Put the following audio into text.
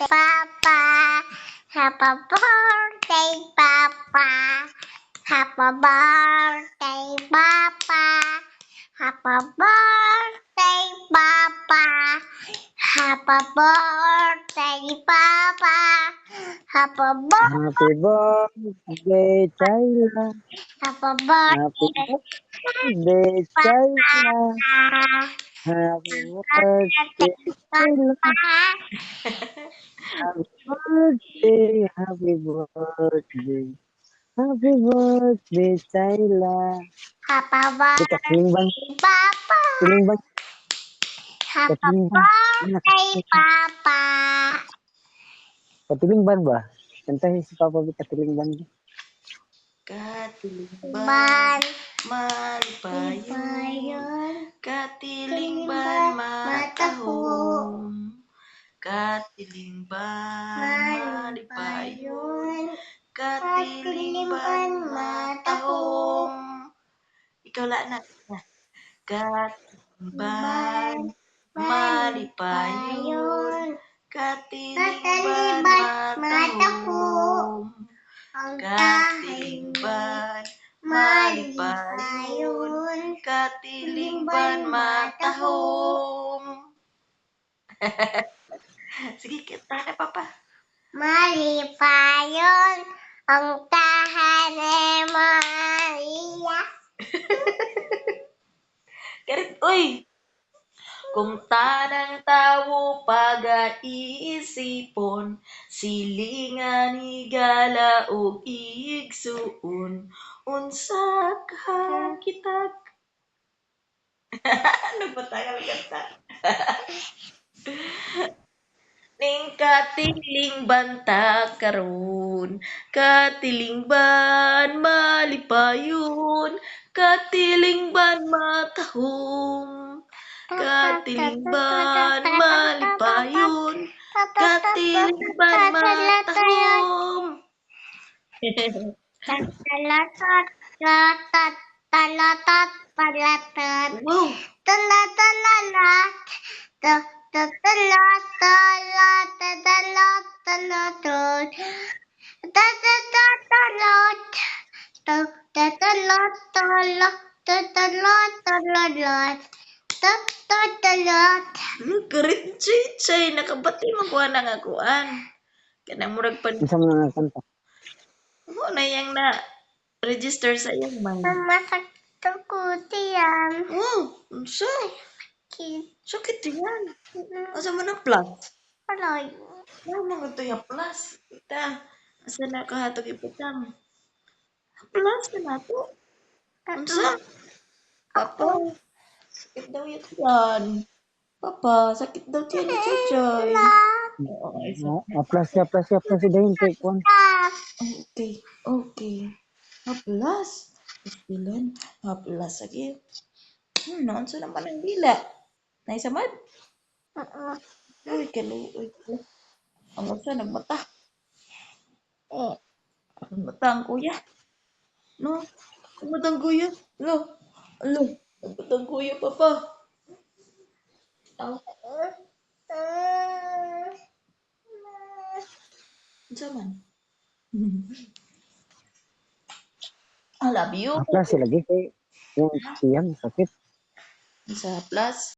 Papa. Happy birthday, Papa. Happy birthday, Papa. Happy birthday, Papa. Happy birthday, Papa. Happy Happy birthday, Chayla. Happy Happy birthday, birthday, Chayla. Happy birthday, Chayla. Happy birthday, happy birthday. Happy birthday, Chayla. Happy Di katiling bang, birthday, Papa. tiling bang, Happy katiling bang. birthday, Papa. Katiling ban ba? Kantahin si Papa di katiling ban. Katilingban, Ban. malipayon. Katilingban, Katilingban, matahong. Katilingban, malipayon. Katilingban, matahong. Ikaw lang na. Katilingban, malipayon. Katilingban, matahong. Katilingban, malipayon. Katilingban, matahong. Sige, kita na, Papa. Malipayon ang tahan ni Maria. Karit, uy! Kung tanang tawo pag-iisipon, silingan higala o igsuon, unsa ka kitag. Ano ba tayo kanta? Ning katiling banta karon, katilingban malipayon, katilingban matahong, katilingban malipayon, katilingban matahong. Talatot, latot, talatot, palatot. Wow! Talatalat, talat, talat, talat, talatot. Tatatatalot, tatatalot, talot, tatalot, talalat. Tatatalot. Karit chay nakabati mo kuha na nga kuan. Kanang murag pan Isa mo nga kanta. mo na yang na register sa iyang mind. Masakit ko diyan. Oh, unsa? Sakit yan. Asa man ang plus? Alay. Ano mga ito yung plus? Kita, asa na kahatog iputang. Plus na nato. Unsa? Papa, sakit daw yan. Papa, sakit daw yan ni Chuchoy. Oo, isa. Plus si Dahin kay Kwan. Okay, okay. Haplas. Ilan? Haplas lagi. Naunsa naman ang dila. Naisamad? Uy, kaluoy. Ang usa nagmata. Nagmata ang kuya. No? Nagmata ang kuya. Alo. Alo. Nagmata ang kuya, papa. Aw. Unsa man? I love you. Plus sila kay yung siyang sakit. Sa plus.